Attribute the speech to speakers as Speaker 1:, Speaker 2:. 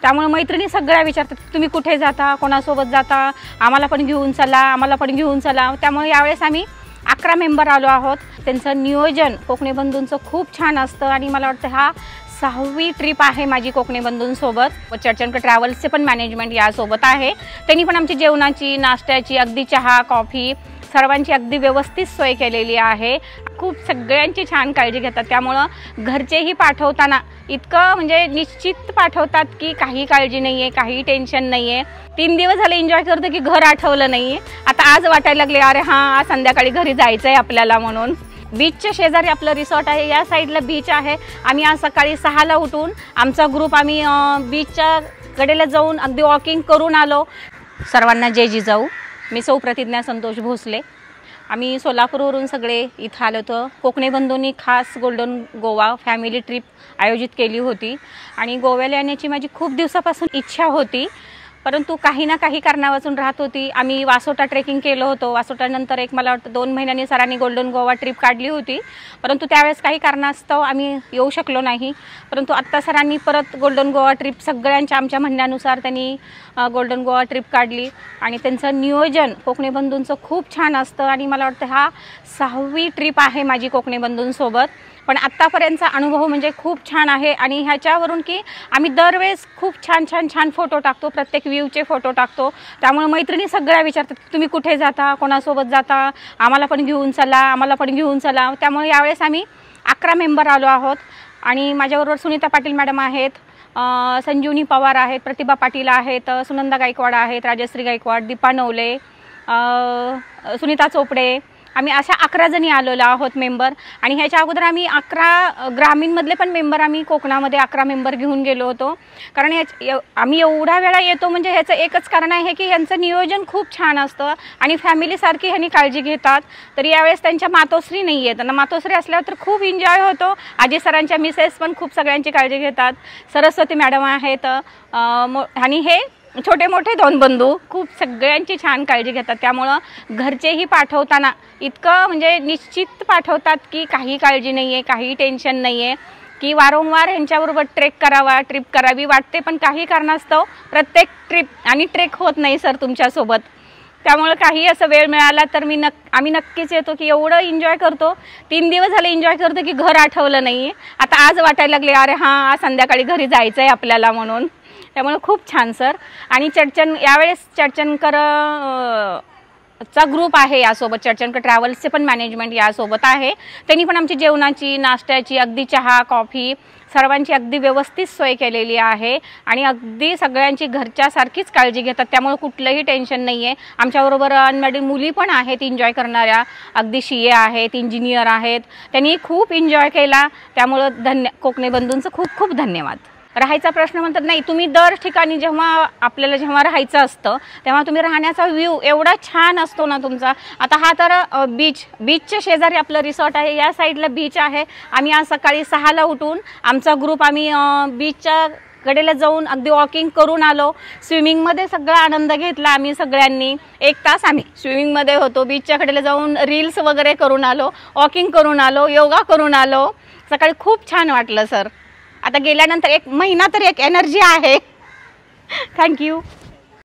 Speaker 1: त्यामुळे मैत्रिणी सगळ्या विचारतात तुम्ही कुठे जाता, कोणासोबत जाता, आम्हाला पण घेऊन चला, आम्हाला पण घेऊन चला। त्यामुळे यावेळेस आम्ही 11 मेंबर आलो आहोत। त्यांचं नियोजन कोकणी बंधूंचं खूप छान असतं आणि मला वाटतं हा 6वी ट्रिप आहे माझी कोकणी बंधूंसोबत। चर्चन ट्रॅव्हल्सचे पण मॅनेजमेंट यासोबत आहे। त्यांनी पण आमची जेवणाची, नाश्त्याची, अगदी चहा, कॉफी सर्वांची अगदी व्यवस्थित सोय केलेली आहे। खूप सगळ्यांची छान काळजी घेतात। त्यामुळे घरचेही पाठवताना इतकं म्हणजे निश्चित पाठवतात की काही काळजी नाहीये, काही टेन्शन नाहीये। 3 दिवस झाले एन्जॉय करतो की घर आठवलं नाहीये। आता आज वाटायला लागले अरे हां संध्याकाळी घरी जायचंय आपल्याला म्हणून। बीचच्या शेजारी आपलं रिसॉर्ट आहे, या साईडला बीच आहे। आम्ही आज सकाळी 6ला उठून आमचा ग्रुप आम्ही बीचच्या कडेला जाऊन अगदी वॉकिंग करून आलो। सर्वांना जय जिजाऊ। मी सौ प्रतिज्ञा संतोष भोसले। आम्ही सोलापूरवरून सगळे इथं आलो होतो। कोकणी बंधूंनी खास गोल्डन गोवा फॅमिली ट्रिप आयोजित केली होती आणि गोव्याला येण्याची माझी खूप दिवसापासून इच्छा होती, परंतु काही ना काही कारणावरून राहत होती। आम्ही वासोटा ट्रेकिंग केलं होतं। वासोटानंतर एक मला वाटतं 2 महिन्यांनी सरांनी गोल्डन गोवा ट्रिप काढली होती, परंतु त्यावेळेस काही कारणास्तव आम्ही येऊ शकलो नाही। परंतु आत्ता सरांनी परत गोल्डन गोवा ट्रिप सगळ्यांच्या आमच्या म्हणण्यानुसार त्यांनी गोल्डन गोवा ट्रिप काढली आणि त्यांचं नियोजन कोकणी बंधूंचं खूप छान असतं आणि मला वाटतं हा 6वी ट्रिप आहे माझी कोकणी बंधूंसोबत। पण आत्तापर्यंतचा अनुभव म्हणजे खूप छान आहे आणि ह्याच्यावरून की आम्ही दरवेळेस खूप छान फोटो टाकतो, प्रत्येक व्ह्यूचे फोटो टाकतो। त्यामुळे मैत्रिणी सगळ्या विचारतात तुम्ही कुठे जाता, कोणासोबत जाता, आम्हाला पण घेऊन चला, आम्हाला पण घेऊन चला। त्यामुळे यावेळेस आम्ही 11 मेंबर आलो आहोत आणि माझ्याबरोबर सुनीता पाटील मॅडम आहेत, संजीवनी पवार आहेत, प्रतिभा पाटील आहेत, सुनंदा गायकवाड आहेत, राजश्री गायकवाड, दीपा नवले, सुनीता चोपडे, आम्ही अशा 11 जणी आलेलो आहोत मेंबर। आणि ह्याच्या अगोदर आम्ही 11 ग्रामीणमधले पण मेंबर आम्ही कोकणामध्ये 11 मेंबर घेऊन गेलो होतो। कारण आम्ही एवढा वेळा येतो म्हणजे ह्याचं एकच कारण आहे की यांचं नियोजन खूप छान असतं आणि फॅमिलीसारखी ह्यांनी काळजी घेतात। तर यावेळेस त्यांच्या मातोश्री नाही आहेत, त्यांना मातोश्री असल्यावर तर खूप एन्जॉय होतो। आजी सरांच्या मिसेस पण खूप सगळ्यांची काळजी घेतात, सरस्वती मॅडम आहेत आणि हे छोटे मोठे 2 बंधू खूप सगळ्यांची छान काळजी घेतात। त्यामुळे घरचेही पाठवताना इतकं म्हणजे निश्चित पाठवतात की काही काळजी नाहीये, काही टेन्शन नाहीये, की वारंवार यांच्याबरोबर ट्रेक करावा, ट्रिप करावी वाटते, पण काही कारणास्तव प्रत्येक ट्रिप आणि ट्रेक होत नाही सर तुमच्यासोबत। त्यामुळे काही असं वेळ मिळाला तर आम्ही नक्कीच येतो की एवढं एन्जॉय करतो। 3 दिवस झाले एन्जॉय करतो की घर आठवलं नाहीये। आता आज वाटायला लागले अरे हां संध्याकाळी घरी जायचंय आपल्याला म्हणून। त्यामुळे खूप छान सर। आणि यावेळेस चर्चनकर चा ग्रुप आहे यासोबत, चर्चनकर ट्रॅव्हल्सचे पण मॅनेजमेंट यासोबत आहे। त्यांनी पण आमची जेवणाची, नाश्त्याची, अगदी चहा, कॉफी सर्वांची अगदी व्यवस्थित सोय केलेली आहे आणि अगदी सगळ्यांची घरच्यासारखीच काळजी घेतात। त्यामुळे कुठलंही टेन्शन नाहीये। आमच्याबरोबर अनमॅरिड मुली पण आहेत एन्जॉय अगदी CA आहेत, इंजिनियर आहेत, त्यांनी खूप एन्जॉय केला। त्यामुळे कोकणी बंधूंचं खूप खूप धन्यवाद। राहायचा प्रश्न म्हणतात नाही, तुम्ही दर ठिकाणी आपल्याला जेव्हा राहायचं असतं तेव्हा तुम्ही राहण्याचा व्ह्यू एवढा छान असतो ना तुमचा। आता हा तर बीचच्या शेजारी आपलं रिसॉर्ट आहे, या साईडला बीच आहे। आम्ही आज सकाळी 6ला उठून आमचा ग्रुप आम्ही बीचच्या कडेला जाऊन अगदी वॉकिंग करून आलो। स्विमिंगमध्ये सगळा आनंद घेतला आम्ही सगळ्यांनी। 1 तास आम्ही स्विमिंगमध्ये होतो, बीचच्या कडेला जाऊन रील्स वगैरे करून आलो, वॉकिंग करून आलो, योगा करून आलो। सकाळी खूप छान वाटलं सर। आता गेल्यानंतर 1 महिना तर एक एनर्जी आहे। थँक्यू।